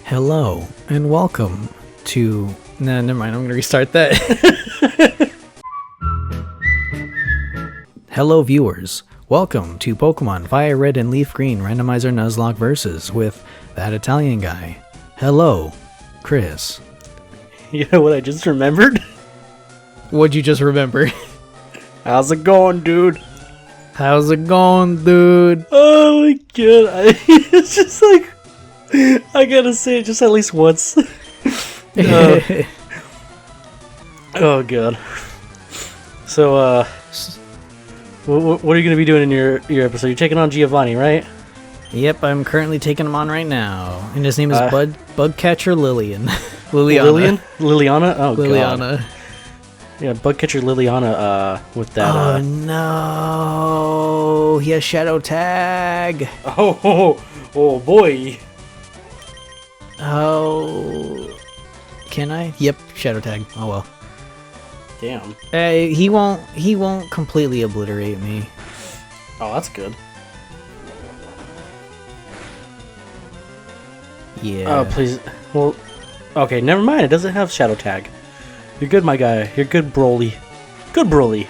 Hello and welcome to... Nah, never mind, I'm going to restart that. Hello viewers, welcome to Pokemon FireRed and LeafGreen Randomizer Nuzlocke versus with that Italian guy. Hello, Chris. You know what I just remembered? What'd you just remember? How's it going, dude? How's it going, dude? Oh my god, it's just like... I gotta say it just at least once. Oh god. So, what are you gonna be doing in your episode? You're taking on Giovanni, right? Yep, I'm currently taking him on right now. And his name is Bugcatcher Liliana. Liliana? Oh Liliana. God. Yeah, Bugcatcher Liliana, with that, Oh no! He has Shadow Tag! Oh boy! Oh... Can I? Yep, Shadow Tag. Oh well. Damn. He won't completely obliterate me. Oh, that's good. Yeah. Oh, please. Well, okay, never mind. It doesn't have Shadow Tag. You're good, my guy. You're good, Broly. Good, Broly.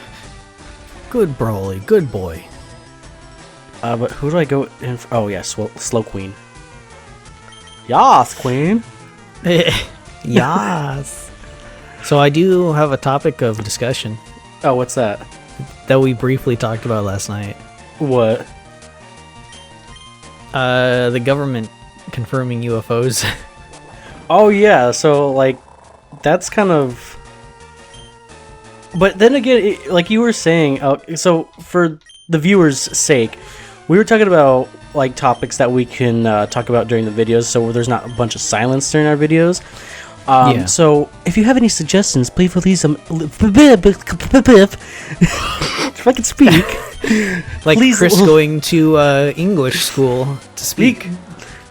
Good, Broly. Good boy. But who do I go in for? Oh, yeah, Slow Queen. Yas, Queen. Yas. So I do have a topic of discussion. Oh, what's that? That we briefly talked about last night. What? The government confirming UFOs. Oh, yeah, so, like, that's kind of... But then again, like you were saying, so for the viewers' sake, we were talking about like topics that we can talk about during the videos, so there's not a bunch of silence during our videos. Yeah. So if you have any suggestions, please release them. If I can speak, like please. Chris going to English school to speak.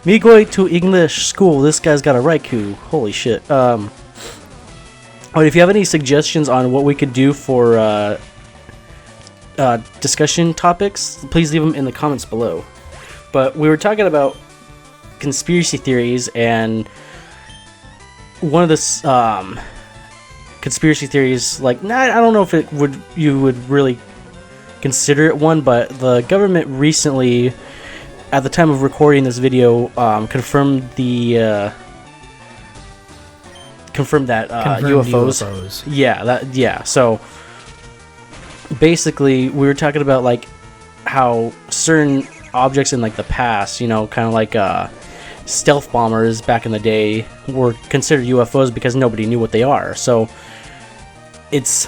Me going to English school. This guy's got a Raikou. Holy shit. But if you have any suggestions on what we could do for discussion topics, please leave them in the comments below. But we were talking about conspiracy theories, and one of the conspiracy theories, like, I don't know if you would really consider it one, but the government recently, at the time of recording this video, confirmed that UFOs. Yeah. So basically, we were talking about like how certain objects in like the past, you know, kind of like stealth bombers back in the day, were considered UFOs because nobody knew what they are. So it's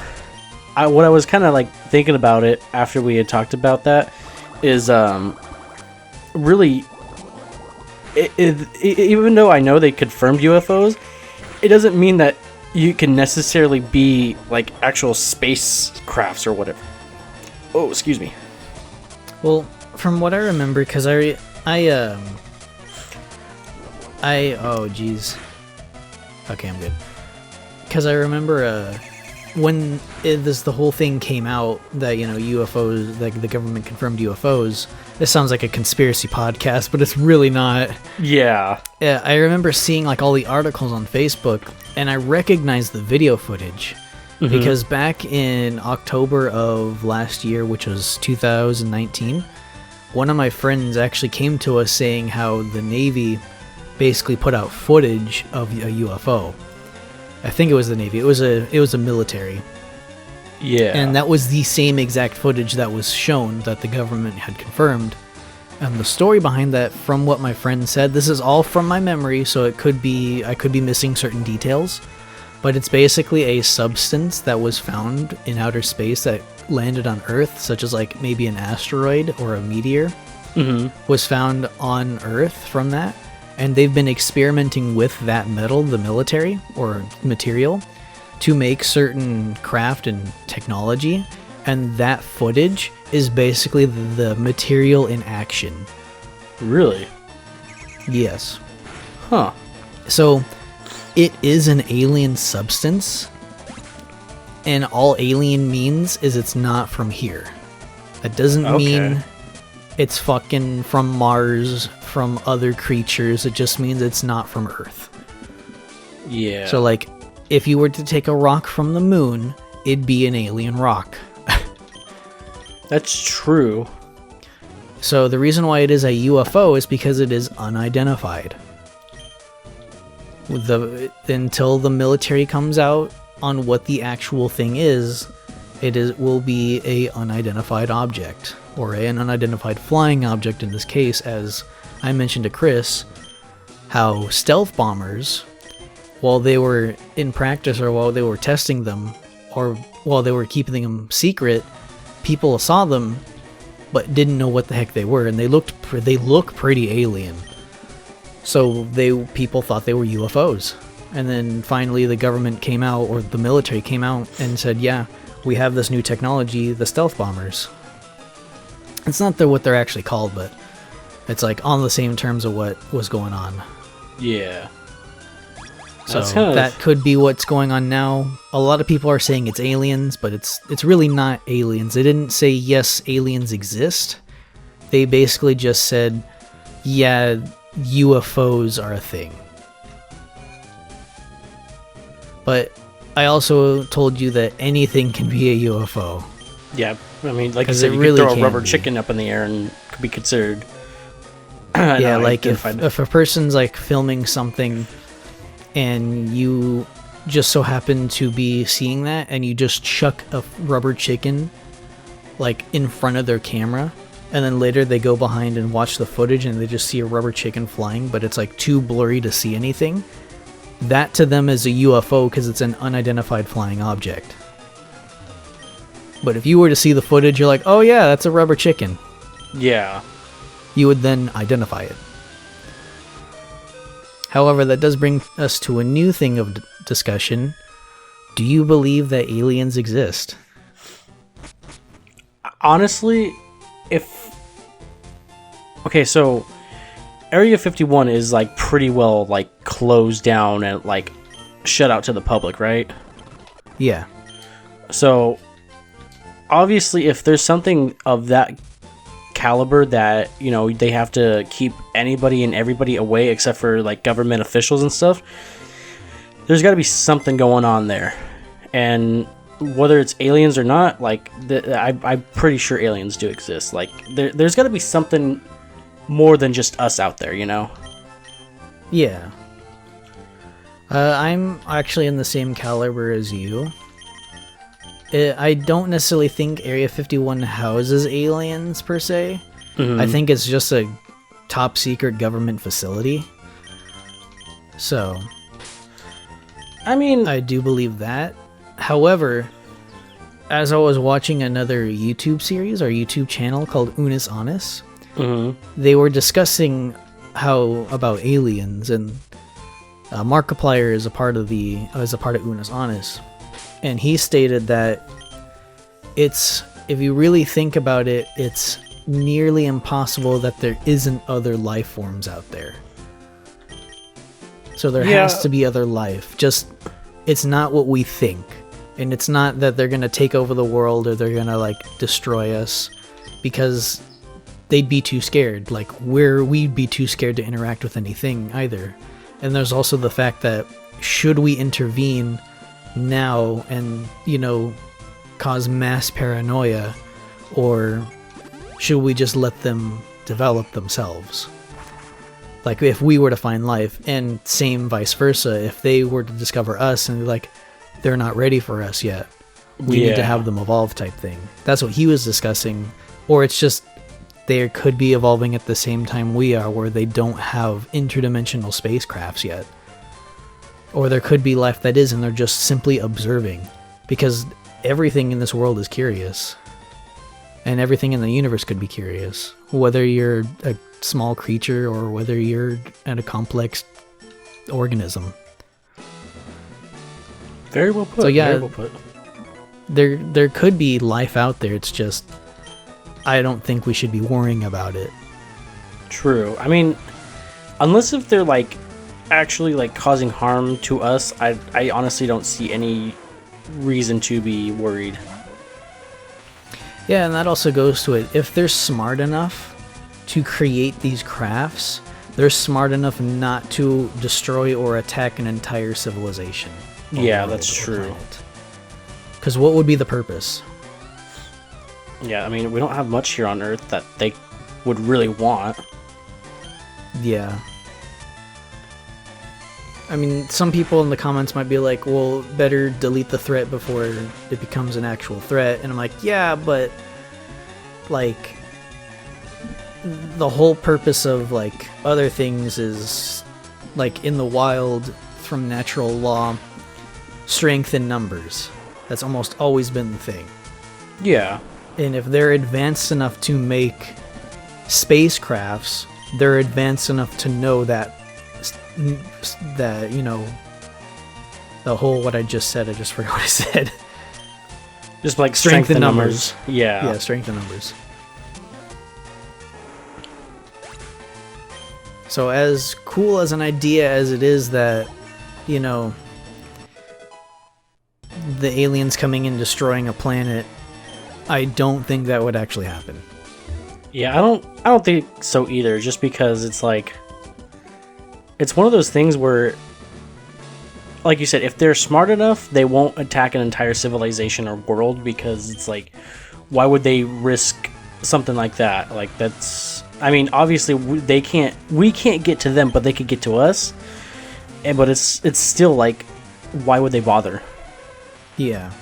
what I was kind of like thinking about it after we had talked about that is really even though I know they confirmed UFOs, it doesn't mean that you can necessarily be like actual spacecrafts or whatever. Oh, excuse me. Well, from what I remember, because oh geez. Okay, I'm good. Because I remember when the whole thing came out that, you know, UFOs, like the government confirmed UFOs. This sounds like a conspiracy podcast, but it's really not. Yeah. Yeah, I remember seeing like all the articles on Facebook, and I recognized the video footage because back in October of last year, which was 2019, one of my friends actually came to us saying how the Navy basically put out footage of a UFO. I think it was the Navy. It was a military. Yeah. And that was the same exact footage that was shown that the government had confirmed. And the story behind that, from what my friend said, this is all from my memory, so I could be missing certain details, but it's basically a substance that was found in outer space that landed on Earth, such as like maybe an asteroid or a meteor, was found on Earth from that. And they've been experimenting with that metal, the military, or material, to make certain craft and technology, and that footage is basically the material in action. Really? Yes. Huh. So, it is an alien substance, and all alien means is it's not from here. That doesn't mean it's fucking from Mars, from other creatures. It just means it's not from Earth. Yeah. So, like, if you were to take a rock from the moon, it'd be an alien rock. That's true. So the reason why it is a UFO is because it is unidentified. Until the military comes out on what the actual thing is, will be a unidentified object, or an unidentified flying object in this case, as I mentioned to Chris, how stealth bombers, while they were in practice or while they were testing them, or while they were keeping them secret, people saw them but didn't know what the heck they were, and they look pretty alien. So people thought they were UFOs. And then finally the government came out, or the military came out and said, yeah, we have this new technology, the stealth bombers. It's not what they're actually called, but it's like on the same terms of what was going on. Yeah. So that could be what's going on now. A lot of people are saying it's aliens, but it's really not aliens. They didn't say, yes, aliens exist. They basically just said, yeah, UFOs are a thing. But I also told you that anything can be a UFO. Yeah, I mean, like you 'Cause said, it you really could throw a can rubber be. chicken up in the air and could be considered. Yeah, like if a person's like filming something and you just so happen to be seeing that and you just chuck a rubber chicken like in front of their camera, and then later they go behind and watch the footage and they just see a rubber chicken flying, but it's like too blurry to see anything, that to them is a UFO because it's an unidentified flying object. But if you were to see the footage, you're like, oh yeah, that's a rubber chicken. Yeah. You would then identify it. However, that does bring us to a new thing of discussion. Do you believe that aliens exist? Honestly, okay, so Area 51 is like pretty well like closed down and like shut out to the public, right? Yeah. So obviously if there's something of that caliber that, you know, they have to keep anybody and everybody away except for like government officials and stuff, there's got to be something going on there. And whether it's aliens or not, like I'm pretty sure aliens do exist. Like there's got to be something more than just us out there, you know? Yeah. I'm actually in the same caliber as you. I don't necessarily think Area 51 houses aliens per se. Mm-hmm. I think it's just a top secret government facility. So, I mean, I do believe that. However, as I was watching another YouTube series or YouTube channel called Unis Honest, they were discussing about aliens, and Markiplier is a part of Unis Honest. And he stated that if you really think about it, it's nearly impossible that there isn't other life forms out there. So there has to be other life. Just, it's not what we think. And it's not that they're going to take over the world or they're going to like destroy us, because they'd be too scared. Like we'd be too scared to interact with anything either. And there's also the fact that should we intervene now and, you know, cause mass paranoia, or should we just let them develop themselves? Like if we were to find life, and same vice versa, if they were to discover us and like they're not ready for us yet, we need to have them evolve type thing. That's what he was discussing. Or it's just they could be evolving at the same time we are, where they don't have interdimensional spacecrafts yet. Or there could be life that is, and they're just simply observing. Because everything in this world is curious. And everything in the universe could be curious. Whether you're a small creature or whether you're a complex organism. Very well put. So yeah, very well put. There could be life out there. It's just, I don't think we should be worrying about it. True. I mean, unless if they're like actually like causing harm to us, I honestly don't see any reason to be worried. Yeah, and that also goes to it. If they're smart enough to create these crafts, they're smart enough not to destroy or attack an entire civilization. Yeah, that's true. Because what would be the purpose? Yeah, I mean, we don't have much here on Earth that they would really want. Yeah. I mean, some people in the comments might be like, well, better delete the threat before it becomes an actual threat. And I'm like, yeah, but, like, the whole purpose of, like, other things is, like, in the wild, from natural law, strength in numbers. That's almost always been the thing. Yeah. And if they're advanced enough to make spacecrafts, they're advanced enough to know that, you know, the whole, what I just said, I just forgot what I said. Just like strength in numbers. Yeah. Yeah, strength in numbers. So as cool as an idea as it is that, you know, the aliens coming and destroying a planet, I don't think that would actually happen. Yeah, I don't think so either, just because it's like, it's one of those things where, like you said, if they're smart enough, they won't attack an entire civilization or world, because it's like, why would they risk something like that? Like, that's, I mean, obviously we can't get to them, but they could get to us. But it's still like, why would they bother? Yeah.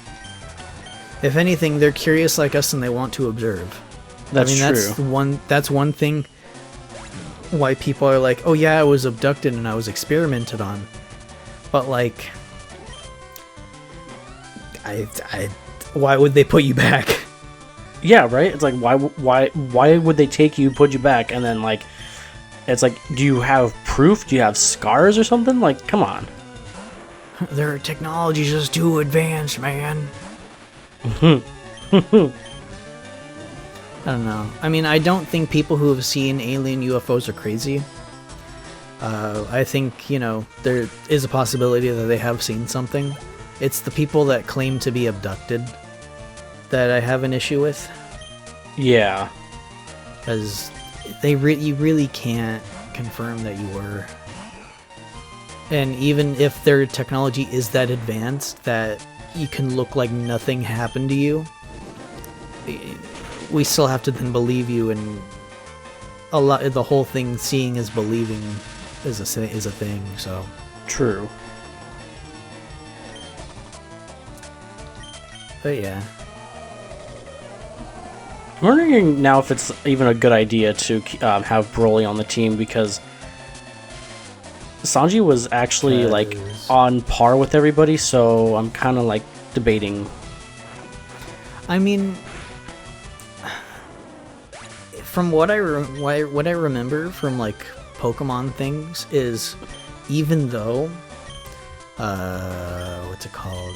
If anything, they're curious like us and they want to observe. That's true. That's one thing why people are like, oh yeah, I was abducted and I was experimented on. But like, why would they put you back? Yeah, right? It's like, why would they take you, put you back, and then like, it's like, do you have proof? Do you have scars or something? Like, come on. Their technology's just too advanced, man. I don't know. I mean, I don't think people who have seen alien UFOs are crazy. I think, you know, there is a possibility that they have seen something. It's the people that claim to be abducted that I have an issue with. Yeah. Because you really can't confirm that you were. And even if their technology is that advanced that you can look like nothing happened to you, we still have to then believe you, and the whole thing, seeing is believing, is a thing. So true. But yeah, I'm wondering now if it's even a good idea to have Broly on the team, because Sanji was actually like on par with everybody, so I'm kind of like debating. I mean, from what I remember from like Pokemon things is, even though what's it called,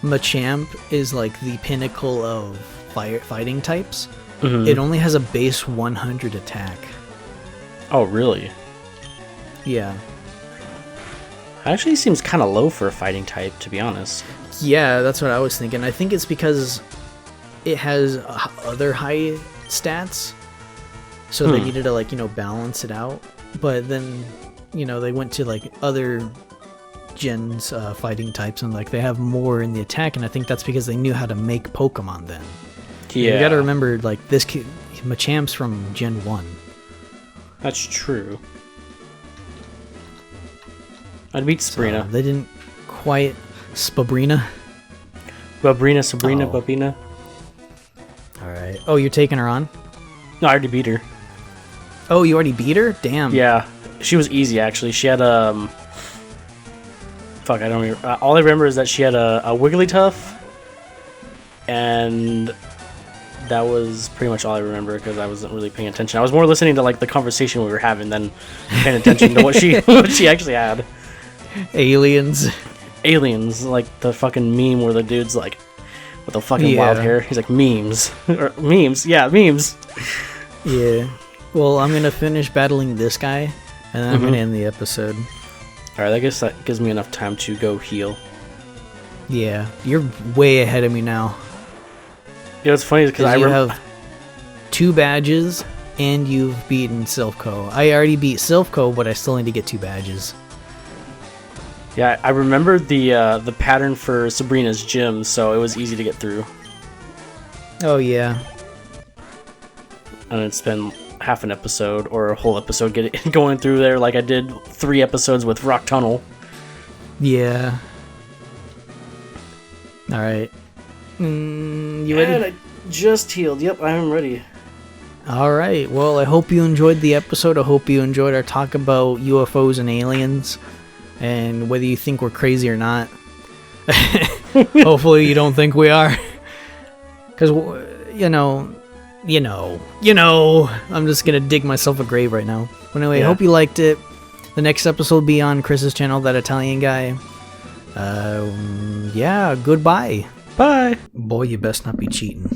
Machamp is like the pinnacle of fighting types, it only has a base 100 attack. Oh really? Yeah. Actually seems kind of low for a fighting type, to be honest. Yeah, that's what I was thinking. I think it's because it has other high stats, so they needed to, like, you know, balance it out. But then, you know, they went to like other gens fighting types, and like they have more in the attack, and I think that's because they knew how to make Pokemon then. Yeah. You gotta remember, like, this Machamp's from Gen 1. That's true. I'd beat Sabrina. So they didn't quite... Sabrina? Babina. Alright. Oh, you're taking her on? No, I already beat her. Oh, you already beat her? Damn. Yeah. She was easy, actually. She had, fuck, I don't remember. All I remember is that she had a Wigglytuff, and that was pretty much all I remember, because I wasn't really paying attention. I was more listening to, like, the conversation we were having than paying attention to what she actually had. Aliens, like the fucking meme where the dude's like with the fucking wild hair. He's like, memes. Or memes. Yeah, memes. Yeah. Well, I'm gonna finish battling this guy, and then I'm gonna end the episode. Alright, I guess that gives me enough time to go heal. Yeah, you're way ahead of me now. Yeah, what's funny is because you have 2 badges, and you've beaten Silpho. I already beat Silpho, but I still need to get 2 badges. Yeah, I remember the pattern for Sabrina's gym, so it was easy to get through. Oh yeah. And it's been half an episode or a whole episode going through there, like I did 3 episodes with Rock Tunnel. Yeah. All right. You ready? And I just healed. Yep, I am ready. All right. Well, I hope you enjoyed the episode. I hope you enjoyed our talk about UFOs and aliens, and whether you think we're crazy or not. Hopefully, you don't think we are, because you know. I'm just gonna dig myself a grave right now. But anyway, I hope you liked it. The next episode will be on Chris's channel, That Italian Guy. Yeah. Goodbye. Bye. Boy, you best not be cheating.